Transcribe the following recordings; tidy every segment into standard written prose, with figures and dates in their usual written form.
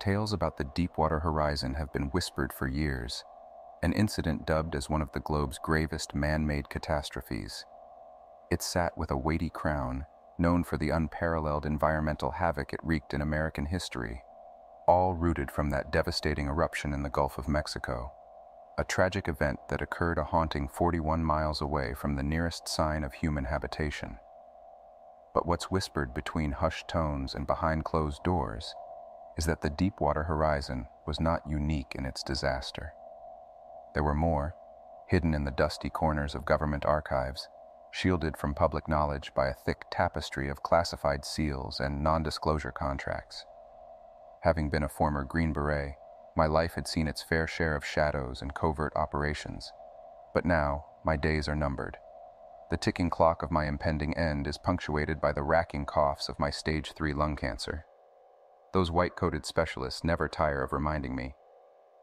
Tales about the Deepwater Horizon have been whispered for years, an incident dubbed as one of the globe's gravest man-made catastrophes. It sat with a weighty crown, known for the unparalleled environmental havoc it wreaked in American history, all rooted from that devastating eruption in the Gulf of Mexico, a tragic event that occurred a haunting 41 miles away from the nearest sign of human habitation. But what's whispered between hushed tones and behind closed doors is that the Deepwater Horizon was not unique in its disaster. There were more, hidden in the dusty corners of government archives, shielded from public knowledge by a thick tapestry of classified seals and non-disclosure contracts. Having been a former Green Beret, my life had seen its fair share of shadows and covert operations. But now, my days are numbered. The ticking clock of my impending end is punctuated by the racking coughs of my stage 3 lung cancer. Those white-coated specialists never tire of reminding me.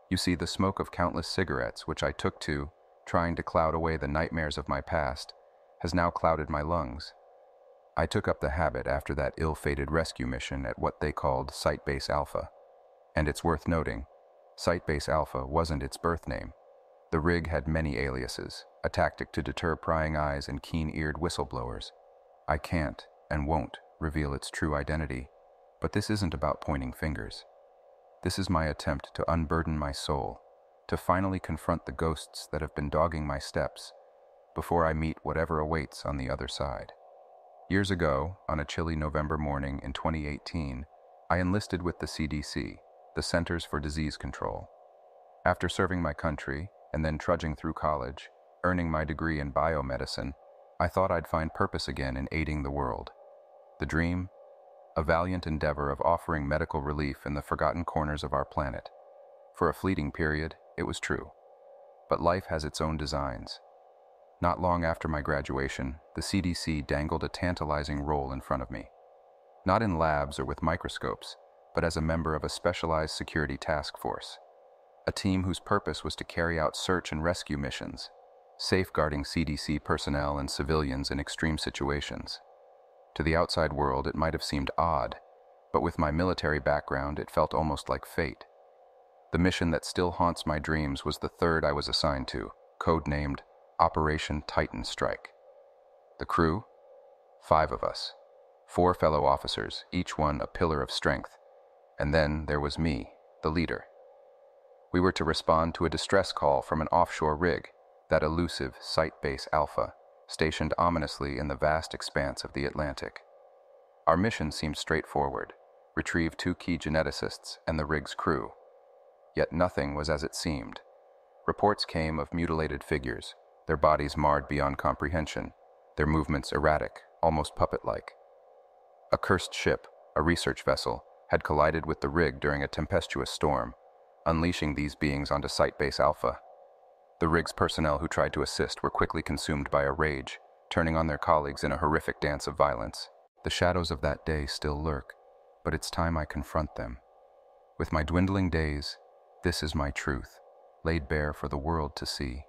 You see, the smoke of countless cigarettes, which I took to, trying to cloud away the nightmares of my past, has now clouded my lungs. I took up the habit after that ill-fated rescue mission at what they called Site Base Alpha. And it's worth noting, Site Base Alpha wasn't its birth name. The rig had many aliases, a tactic to deter prying eyes and keen-eared whistleblowers. I can't, and won't, reveal its true identity, but this isn't about pointing fingers. This is my attempt to unburden my soul, to finally confront the ghosts that have been dogging my steps, before I meet whatever awaits on the other side. Years ago, on a chilly November morning in 2018, I enlisted with the CDC, the Centers for Disease Control. After serving my country, and then trudging through college, earning my degree in biomedicine, I thought I'd find purpose again in aiding the world. The dream? A valiant endeavor of offering medical relief in the forgotten corners of our planet. For a fleeting period, it was true. But life has its own designs. Not long after my graduation, the CDC dangled a tantalizing role in front of me. Not in labs or with microscopes, but as a member of a specialized security task force. A team whose purpose was to carry out search and rescue missions, safeguarding CDC personnel and civilians in extreme situations. To the outside world, it might have seemed odd, but with my military background, it felt almost like fate. The mission that still haunts my dreams was the third I was assigned to, codenamed Operation Titan Strike. The crew? 5 of us. 4 fellow officers, each one a pillar of strength. And then there was me, the leader. We were to respond to a distress call from an offshore rig, that elusive Site Base Alpha, stationed ominously in the vast expanse of the Atlantic. Our mission seemed straightforward: retrieve 2 key geneticists and the rig's crew. Yet nothing was as it seemed. Reports came of mutilated figures, their bodies marred beyond comprehension, their movements erratic, almost puppet-like. A cursed ship, a research vessel, had collided with the rig during a tempestuous storm, unleashing these beings onto Site Base Alpha. The rig's personnel who tried to assist were quickly consumed by a rage, turning on their colleagues in a horrific dance of violence. The shadows of that day still lurk, but it's time I confront them. With my dwindling days, this is my truth, laid bare for the world to see.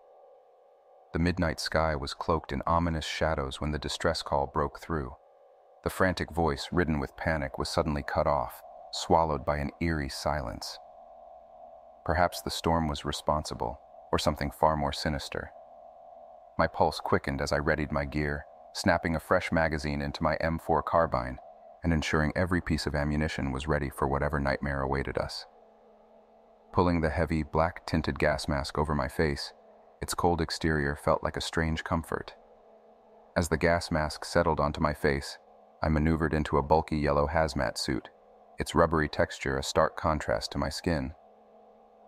The midnight sky was cloaked in ominous shadows when the distress call broke through. The frantic voice, ridden with panic, was suddenly cut off, swallowed by an eerie silence. Perhaps the storm was responsible, or something far more sinister. My pulse quickened as I readied my gear, snapping a fresh magazine into my M4 carbine and ensuring every piece of ammunition was ready for whatever nightmare awaited us. Pulling the heavy, black-tinted gas mask over my face, its cold exterior felt like a strange comfort. As the gas mask settled onto my face, I maneuvered into a bulky yellow hazmat suit, its rubbery texture a stark contrast to my skin.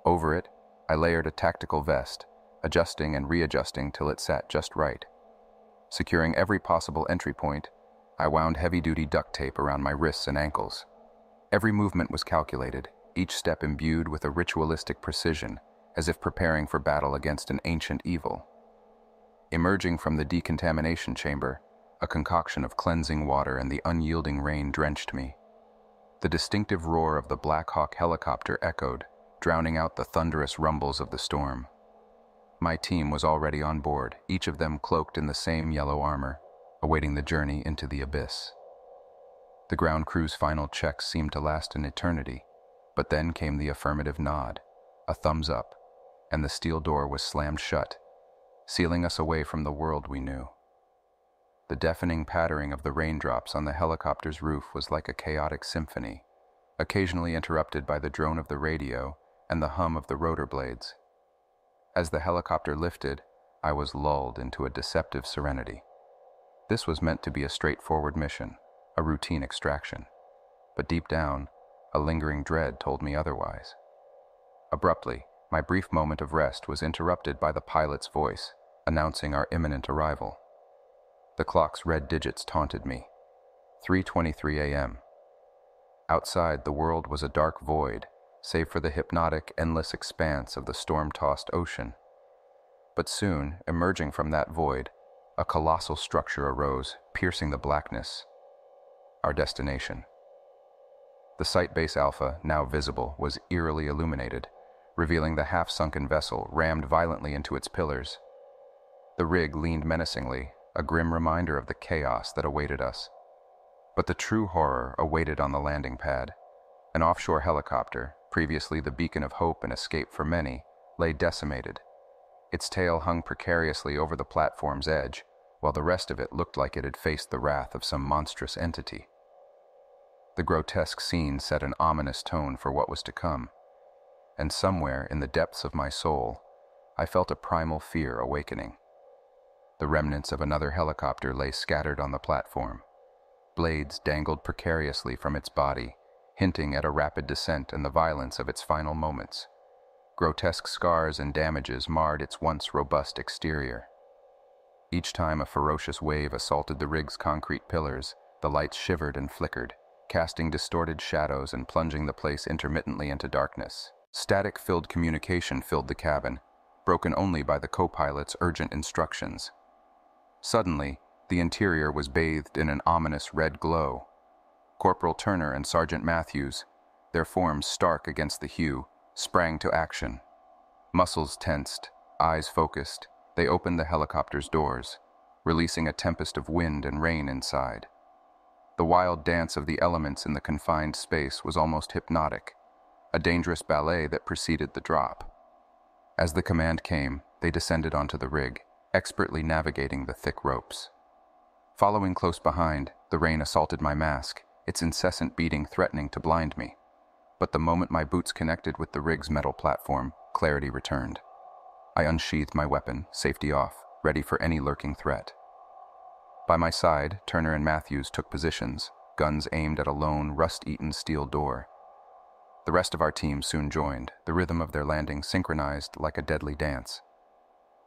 Over it, I layered a tactical vest, adjusting and readjusting till it sat just right. Securing every possible entry point, I wound heavy-duty duct tape around my wrists and ankles. Every movement was calculated, each step imbued with a ritualistic precision, as if preparing for battle against an ancient evil. Emerging from the decontamination chamber, a concoction of cleansing water and the unyielding rain drenched me. The distinctive roar of the Black Hawk helicopter echoed, drowning out the thunderous rumbles of the storm. My team was already on board, each of them cloaked in the same yellow armor, awaiting the journey into the abyss. The ground crew's final checks seemed to last an eternity, But then came the affirmative nod, a thumbs up, and the steel door was slammed shut, sealing us away from the world we knew. The deafening pattering of the raindrops on the helicopter's roof was like a chaotic symphony, occasionally interrupted by the drone of the radio and the hum of the rotor blades. As the helicopter lifted, I was lulled into a deceptive serenity. This was meant to be a straightforward mission, a routine extraction. But deep down, a lingering dread told me otherwise. Abruptly, my brief moment of rest was interrupted by the pilot's voice, announcing our imminent arrival. The clock's red digits taunted me. 3:23 a.m. Outside, the world was a dark void, save for the hypnotic, endless expanse of the storm-tossed ocean. But soon, emerging from that void, a colossal structure arose, piercing the blackness. Our destination. The Site Base Alpha, now visible, was eerily illuminated, revealing the half-sunken vessel rammed violently into its pillars. The rig leaned menacingly, a grim reminder of the chaos that awaited us. But the true horror awaited on the landing pad. An offshore helicopter, previously the beacon of hope and escape for many, lay decimated. Its tail hung precariously over the platform's edge, while the rest of it looked like it had faced the wrath of some monstrous entity. The grotesque scene set an ominous tone for what was to come, and somewhere in the depths of my soul, I felt a primal fear awakening. The remnants of another helicopter lay scattered on the platform. Blades dangled precariously from its body, hinting at a rapid descent and the violence of its final moments. Grotesque scars and damages marred its once robust exterior. Each time a ferocious wave assaulted the rig's concrete pillars, the lights shivered and flickered, casting distorted shadows and plunging the place intermittently into darkness. Static-filled communication filled the cabin, broken only by the co-pilot's urgent instructions. Suddenly, the interior was bathed in an ominous red glow. Corporal Turner and Sergeant Matthews, their forms stark against the hue, sprang to action. Muscles tensed, eyes focused, they opened the helicopter's doors, releasing a tempest of wind and rain inside. The wild dance of the elements in the confined space was almost hypnotic, a dangerous ballet that preceded the drop. As the command came, they descended onto the rig, expertly navigating the thick ropes. Following close behind, the rain assaulted my mask, its incessant beating threatening to blind me. But the moment my boots connected with the rig's metal platform, clarity returned. I unsheathed my weapon, safety off, ready for any lurking threat. By my side, Turner and Matthews took positions, guns aimed at a lone, rust-eaten steel door. The rest of our team soon joined, the rhythm of their landing synchronized like a deadly dance.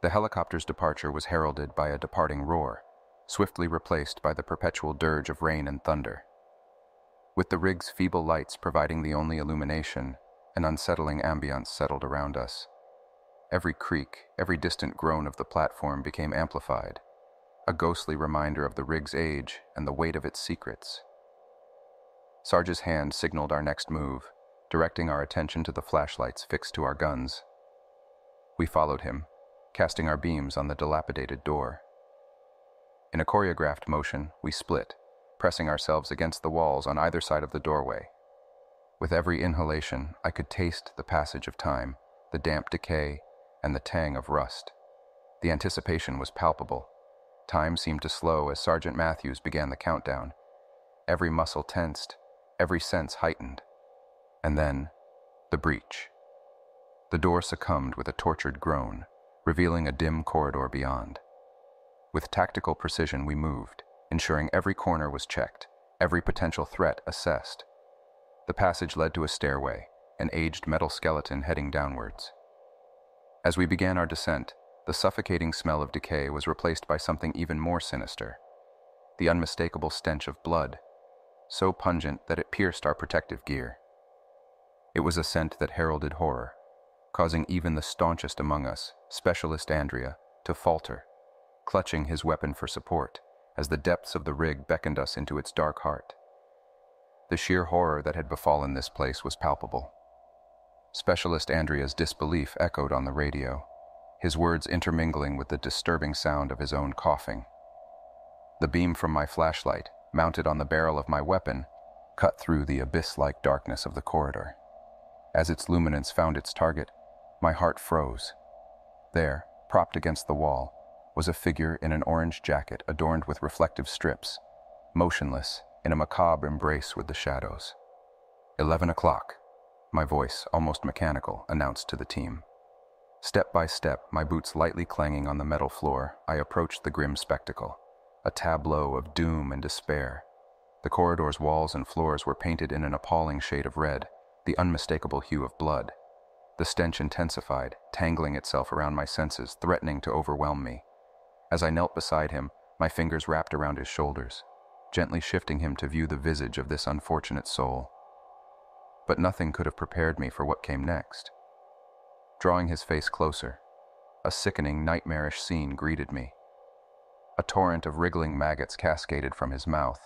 The helicopter's departure was heralded by a departing roar, swiftly replaced by the perpetual dirge of rain and thunder. With the rig's feeble lights providing the only illumination, an unsettling ambience settled around us. Every creak, every distant groan of the platform became amplified, a ghostly reminder of the rig's age and the weight of its secrets. Sarge's hand signaled our next move, directing our attention to the flashlights fixed to our guns. We followed him, casting our beams on the dilapidated door. In a choreographed motion, we split, pressing ourselves against the walls on either side of the doorway. With every inhalation, I could taste the passage of time, the damp decay, and the tang of rust. The anticipation was palpable. Time seemed to slow as Sergeant Matthews began the countdown. Every muscle tensed, every sense heightened. And then, the breach. The door succumbed with a tortured groan, revealing a dim corridor beyond. With tactical precision we moved, ensuring every corner was checked, every potential threat assessed. The passage led to a stairway, an aged metal skeleton heading downwards. As we began our descent, the suffocating smell of decay was replaced by something even more sinister. The unmistakable stench of blood, so pungent that it pierced our protective gear. It was a scent that heralded horror, causing even the staunchest among us, Specialist Andrea, to falter, clutching his weapon for support as the depths of the rig beckoned us into its dark heart. The sheer horror that had befallen this place was palpable. Specialist Andrea's disbelief echoed on the radio, his words intermingling with the disturbing sound of his own coughing. The beam from my flashlight, mounted on the barrel of my weapon, cut through the abyss-like darkness of the corridor. As its luminance found its target, my heart froze. There, propped against the wall, was a figure in an orange jacket adorned with reflective strips, motionless in a macabre embrace with the shadows. 11 o'clock, my voice, almost mechanical, announced to the team. Step by step, my boots lightly clanging on the metal floor, I approached the grim spectacle, a tableau of doom and despair. The corridor's walls and floors were painted in an appalling shade of red, the unmistakable hue of blood. The stench intensified, tangling itself around my senses, threatening to overwhelm me. As I knelt beside him, my fingers wrapped around his shoulders, gently shifting him to view the visage of this unfortunate soul. But nothing could have prepared me for what came next. Drawing his face closer, a sickening, nightmarish scene greeted me. A torrent of wriggling maggots cascaded from his mouth,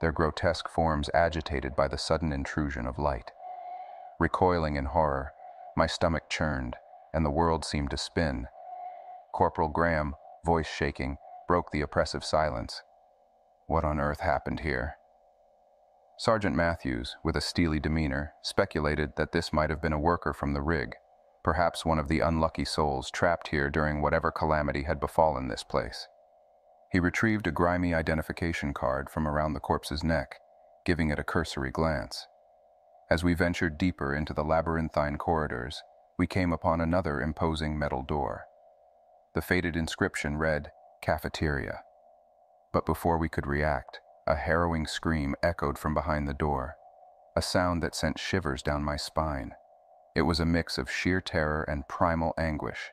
their grotesque forms agitated by the sudden intrusion of light. Recoiling in horror, my stomach churned, and the world seemed to spin. Corporal Graham, voice shaking, broke the oppressive silence. What on earth happened here? Sergeant Matthews, with a steely demeanor, speculated that this might have been a worker from the rig, perhaps one of the unlucky souls trapped here during whatever calamity had befallen this place. He retrieved a grimy identification card from around the corpse's neck, giving it a cursory glance. As we ventured deeper into the labyrinthine corridors, we came upon another imposing metal door. The faded inscription read, "Cafeteria." But before we could react, a harrowing scream echoed from behind the door, a sound that sent shivers down my spine. It was a mix of sheer terror and primal anguish.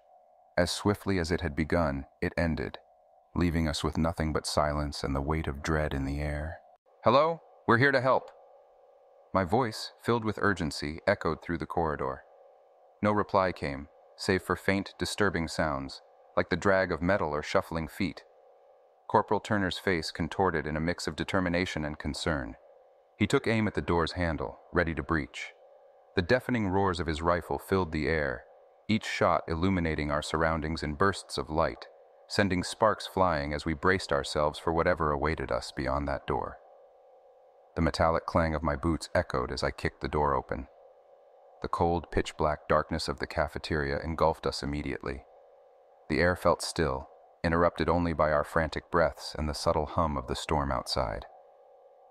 As swiftly as it had begun, it ended, leaving us with nothing but silence and the weight of dread in the air. "Hello? We're here to help." My voice, filled with urgency, echoed through the corridor. No reply came, save for faint, disturbing sounds, like the drag of metal or shuffling feet. Corporal Turner's face contorted in a mix of determination and concern. He took aim at the door's handle, ready to breach. The deafening roars of his rifle filled the air, each shot illuminating our surroundings in bursts of light, sending sparks flying as we braced ourselves for whatever awaited us beyond that door. The metallic clang of my boots echoed as I kicked the door open. The cold, pitch-black darkness of the cafeteria engulfed us immediately. The air felt still, interrupted only by our frantic breaths and the subtle hum of the storm outside.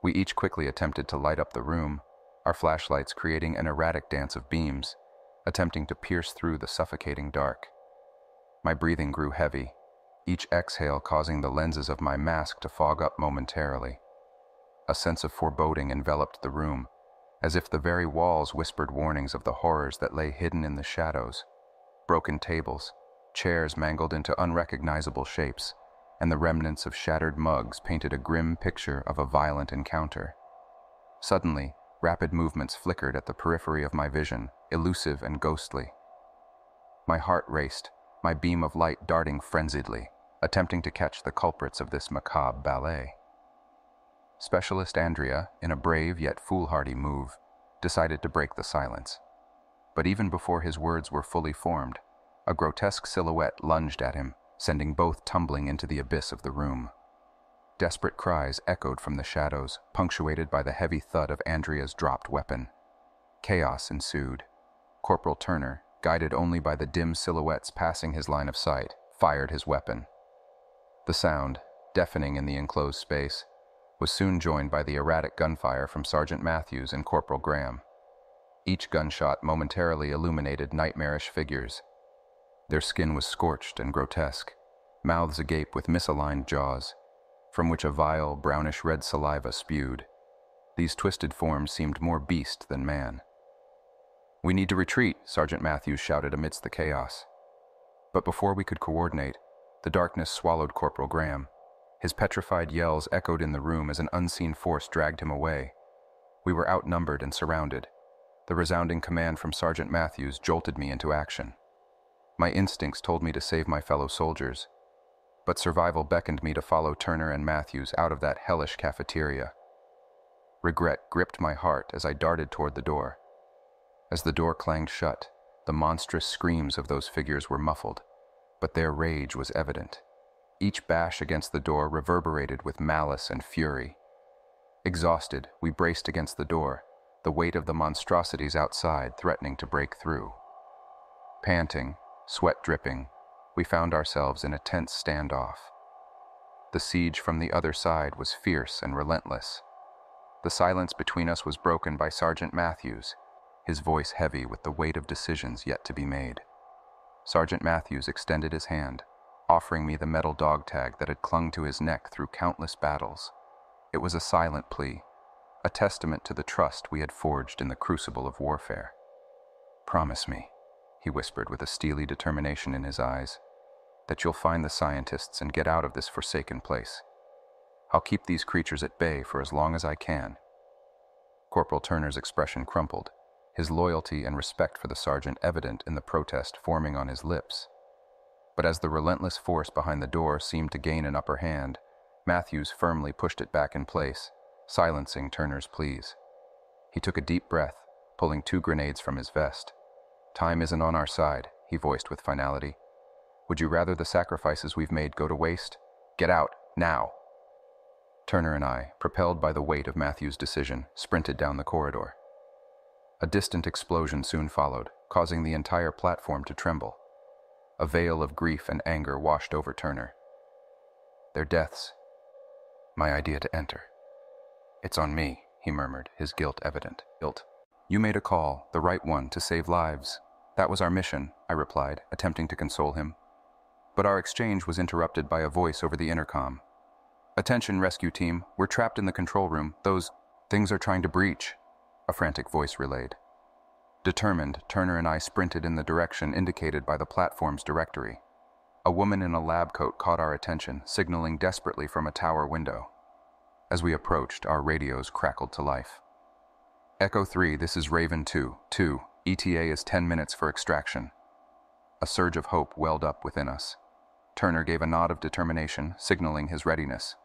We each quickly attempted to light up the room, our flashlights creating an erratic dance of beams, attempting to pierce through the suffocating dark. My breathing grew heavy, each exhale causing the lenses of my mask to fog up momentarily. A sense of foreboding enveloped the room, as if the very walls whispered warnings of the horrors that lay hidden in the shadows. Broken tables, chairs mangled into unrecognizable shapes, and the remnants of shattered mugs painted a grim picture of a violent encounter. Suddenly, rapid movements flickered at the periphery of my vision, elusive and ghostly. My heart raced, my beam of light darting frenziedly, attempting to catch the culprits of this macabre ballet. Specialist Andrea, in a brave yet foolhardy move, decided to break the silence. But even before his words were fully formed, a grotesque silhouette lunged at him, sending both tumbling into the abyss of the room. Desperate cries echoed from the shadows, punctuated by the heavy thud of Andrea's dropped weapon. Chaos ensued. Corporal Turner, guided only by the dim silhouettes passing his line of sight, fired his weapon. The sound, deafening in the enclosed space, was soon joined by the erratic gunfire from Sergeant Matthews and Corporal Graham. Each gunshot momentarily illuminated nightmarish figures. Their skin was scorched and grotesque, mouths agape with misaligned jaws, from which a vile, brownish-red saliva spewed. These twisted forms seemed more beast than man. "We need to retreat," Sergeant Matthews shouted amidst the chaos. But before we could coordinate, the darkness swallowed Corporal Graham. His petrified yells echoed in the room as an unseen force dragged him away. We were outnumbered and surrounded. The resounding command from Sergeant Matthews jolted me into action. My instincts told me to save my fellow soldiers, but survival beckoned me to follow Turner and Matthews out of that hellish cafeteria. Regret gripped my heart as I darted toward the door. As the door clanged shut, the monstrous screams of those figures were muffled, but their rage was evident. Each bash against the door reverberated with malice and fury. Exhausted, we braced against the door, the weight of the monstrosities outside threatening to break through. Panting, sweat dripping, we found ourselves in a tense standoff. The siege from the other side was fierce and relentless. The silence between us was broken by Sergeant Matthews, his voice heavy with the weight of decisions yet to be made. Sergeant Matthews extended his hand, offering me the metal dog tag that had clung to his neck through countless battles. It was a silent plea, a testament to the trust we had forged in the crucible of warfare. "Promise me," he whispered with a steely determination in his eyes, "that you'll find the scientists and get out of this forsaken place. I'll keep these creatures at bay for as long as I can." Corporal Turner's expression crumpled, his loyalty and respect for the sergeant evident in the protest forming on his lips. But as the relentless force behind the door seemed to gain an upper hand, Matthews firmly pushed it back in place, silencing Turner's pleas. He took a deep breath, pulling 2 grenades from his vest. "Time isn't on our side," he voiced with finality. "Would you rather the sacrifices we've made go to waste? Get out, now!" Turner and I, propelled by the weight of Matthews' decision, sprinted down the corridor. A distant explosion soon followed, causing the entire platform to tremble. A veil of grief and anger washed over Turner. "Their deaths. My idea to enter. It's on me," he murmured, his guilt evident. "Guilt. You made a call, the right one, to save lives. That was our mission," I replied, attempting to console him. But our exchange was interrupted by a voice over the intercom. "Attention, rescue team. We're trapped in the control room. Those things are trying to breach," a frantic voice relayed. Determined, Turner and I sprinted in the direction indicated by the platform's directory. A woman in a lab coat caught our attention, signaling desperately from a tower window. As we approached, our radios crackled to life. "Echo 3, this is Raven 2. ETA is 10 minutes for extraction." A surge of hope welled up within us. Turner gave a nod of determination, signaling his readiness.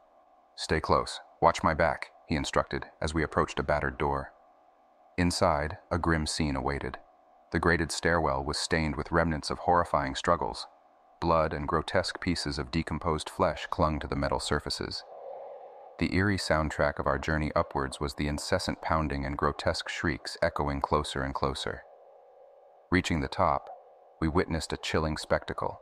"Stay close. Watch my back," he instructed as we approached a battered door. Inside, a grim scene awaited. The grated stairwell was stained with remnants of horrifying struggles. Blood and grotesque pieces of decomposed flesh clung to the metal surfaces. The eerie soundtrack of our journey upwards was the incessant pounding and grotesque shrieks echoing closer and closer. Reaching the top, we witnessed a chilling spectacle.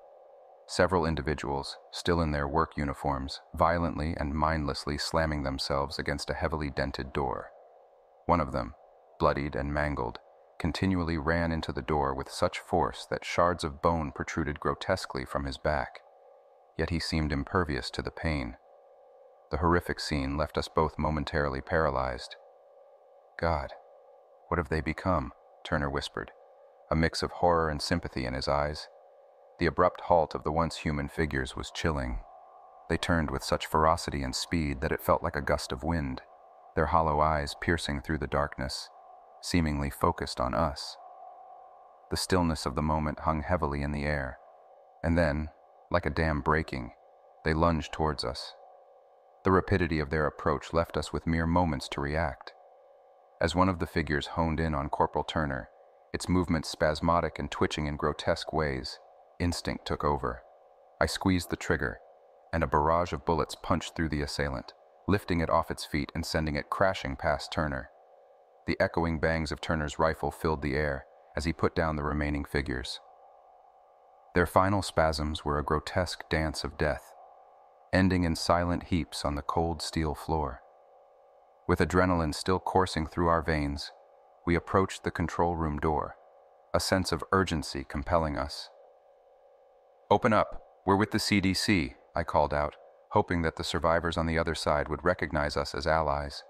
Several individuals, still in their work uniforms, violently and mindlessly slamming themselves against a heavily dented door. One of them, bloodied and mangled, continually ran into the door with such force that shards of bone protruded grotesquely from his back. Yet he seemed impervious to the pain. The horrific scene left us both momentarily paralyzed. "God, what have they become?" Turner whispered, a mix of horror and sympathy in his eyes. The abrupt halt of the once human figures was chilling. They turned with such ferocity and speed that it felt like a gust of wind, their hollow eyes piercing through the darkness, seemingly focused on us. The stillness of the moment hung heavily in the air, and then, like a dam breaking, they lunged towards us. The rapidity of their approach left us with mere moments to react. As one of the figures honed in on Corporal Turner, its movements spasmodic and twitching in grotesque ways, instinct took over. I squeezed the trigger, and a barrage of bullets punched through the assailant, lifting it off its feet and sending it crashing past Turner. The echoing bangs of Turner's rifle filled the air as he put down the remaining figures. Their final spasms were a grotesque dance of death, ending in silent heaps on the cold steel floor. With adrenaline still coursing through our veins, we approached the control room door, a sense of urgency compelling us. "Open up. We're with the CDC," I called out, hoping that the survivors on the other side would recognize us as allies.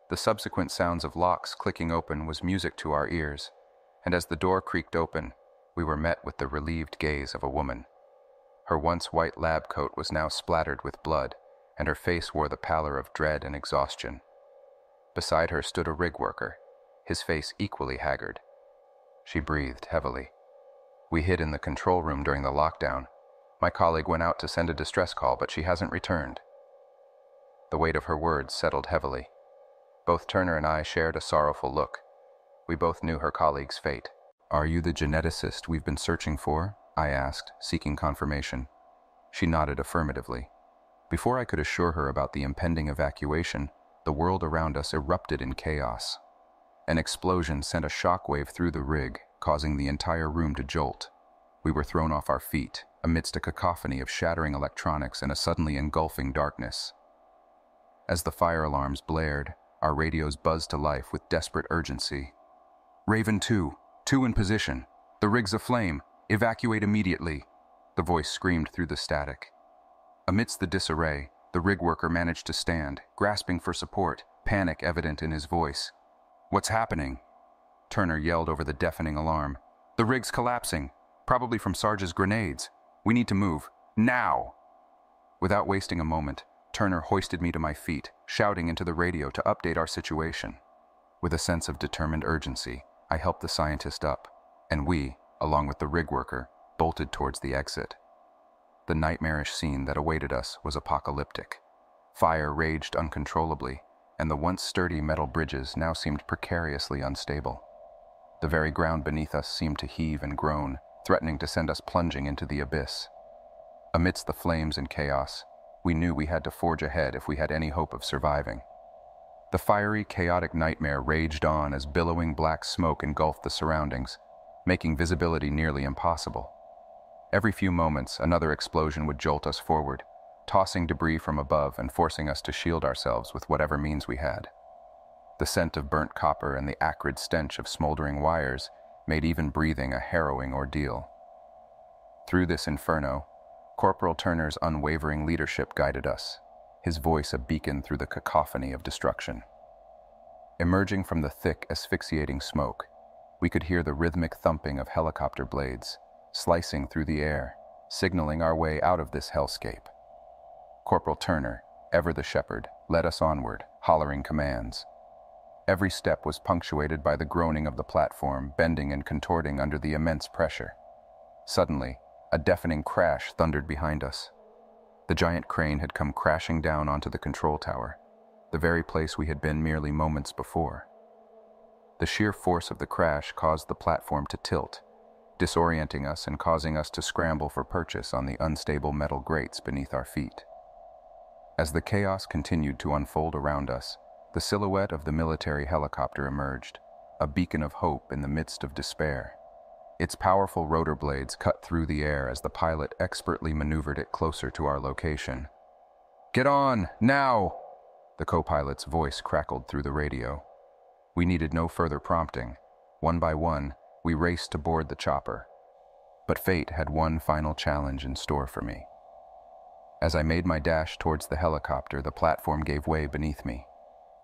The subsequent sounds of locks clicking open was music to our ears, and as the door creaked open, we were met with the relieved gaze of a woman. Her once white lab coat was now splattered with blood, and her face wore the pallor of dread and exhaustion. Beside her stood a rig worker, his face equally haggard. She breathed heavily. "We hid in the control room during the lockdown. My colleague went out to send a distress call, but she hasn't returned." The weight of her words settled heavily. Both Turner and I shared a sorrowful look. We both knew her colleague's fate. "Are you the geneticist we've been searching for?" I asked, seeking confirmation. She nodded affirmatively. Before I could assure her about the impending evacuation, the world around us erupted in chaos. An explosion sent a shockwave through the rig, causing the entire room to jolt. We were thrown off our feet, amidst a cacophony of shattering electronics and a suddenly engulfing darkness. As the fire alarms blared, our radios buzzed to life with desperate urgency. "Raven 2, 2 in position. The rig's aflame. Evacuate immediately," the voice screamed through the static. Amidst the disarray, the rig worker managed to stand, grasping for support, panic evident in his voice. "What's happening?" Turner yelled over the deafening alarm. "The rig's collapsing, probably from Sarge's grenades. We need to move, now!" Without wasting a moment, Turner hoisted me to my feet, shouting into the radio to update our situation. With a sense of determined urgency, I helped the scientist up, and we, along with the rig worker, bolted towards the exit. The nightmarish scene that awaited us was apocalyptic. Fire raged uncontrollably, and the once sturdy metal bridges now seemed precariously unstable. The very ground beneath us seemed to heave and groan, threatening to send us plunging into the abyss. Amidst the flames and chaos, we knew we had to forge ahead if we had any hope of surviving. The fiery, chaotic nightmare raged on as billowing black smoke engulfed the surroundings, making visibility nearly impossible. Every few moments, another explosion would jolt us forward, tossing debris from above and forcing us to shield ourselves with whatever means we had. The scent of burnt copper and the acrid stench of smoldering wires made even breathing a harrowing ordeal. Through this inferno, Corporal Turner's unwavering leadership guided us, his voice a beacon through the cacophony of destruction. Emerging from the thick, asphyxiating smoke, we could hear the rhythmic thumping of helicopter blades, slicing through the air, signaling our way out of this hellscape. Corporal Turner, ever the shepherd, led us onward, hollering commands. Every step was punctuated by the groaning of the platform, bending and contorting under the immense pressure. Suddenly, a deafening crash thundered behind us. The giant crane had come crashing down onto the control tower, the very place we had been merely moments before. The sheer force of the crash caused the platform to tilt, disorienting us and causing us to scramble for purchase on the unstable metal grates beneath our feet. As the chaos continued to unfold around us, the silhouette of the military helicopter emerged, a beacon of hope in the midst of despair. Its powerful rotor blades cut through the air as the pilot expertly maneuvered it closer to our location. "Get on, now!" The co-pilot's voice crackled through the radio. We needed no further prompting. One by one, we raced to board the chopper. But fate had one final challenge in store for me. As I made my dash towards the helicopter, the platform gave way beneath me.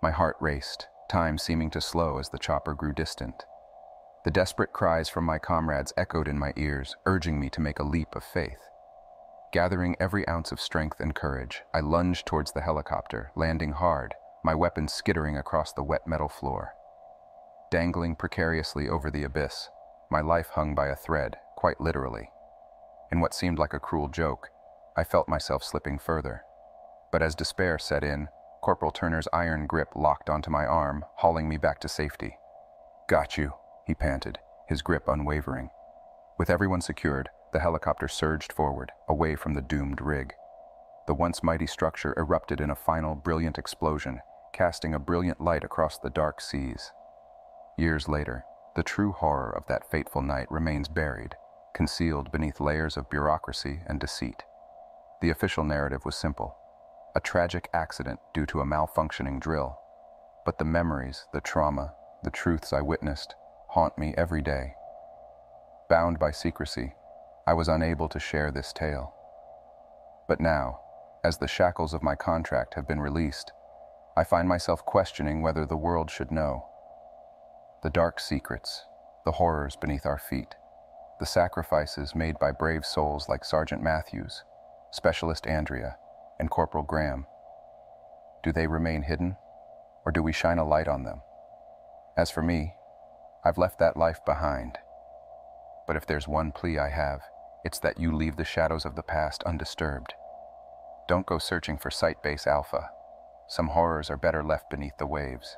My heart raced, time seeming to slow as the chopper grew distant. The desperate cries from my comrades echoed in my ears, urging me to make a leap of faith. Gathering every ounce of strength and courage, I lunged towards the helicopter, landing hard, my weapon skittering across the wet metal floor. Dangling precariously over the abyss, my life hung by a thread, quite literally. In what seemed like a cruel joke, I felt myself slipping further. But as despair set in, Corporal Turner's iron grip locked onto my arm, hauling me back to safety. "Got you," he panted, his grip unwavering. With everyone secured, the helicopter surged forward, away from the doomed rig. The once mighty structure erupted in a final, brilliant explosion, casting a brilliant light across the dark seas. Years later, the true horror of that fateful night remains buried, concealed beneath layers of bureaucracy and deceit. The official narrative was simple: a tragic accident due to a malfunctioning drill. But the memories, the trauma, the truths I witnessed haunt me every day. Bound by secrecy, I was unable to share this tale. But now, as the shackles of my contract have been released, I find myself questioning whether the world should know. The dark secrets, the horrors beneath our feet, the sacrifices made by brave souls like Sergeant Matthews, Specialist Andrea, and Corporal Graham. Do they remain hidden, or do we shine a light on them? As for me, I've left that life behind. But if there's one plea I have, it's that you leave the shadows of the past undisturbed. Don't go searching for Site Base Alpha. Some horrors are better left beneath the waves.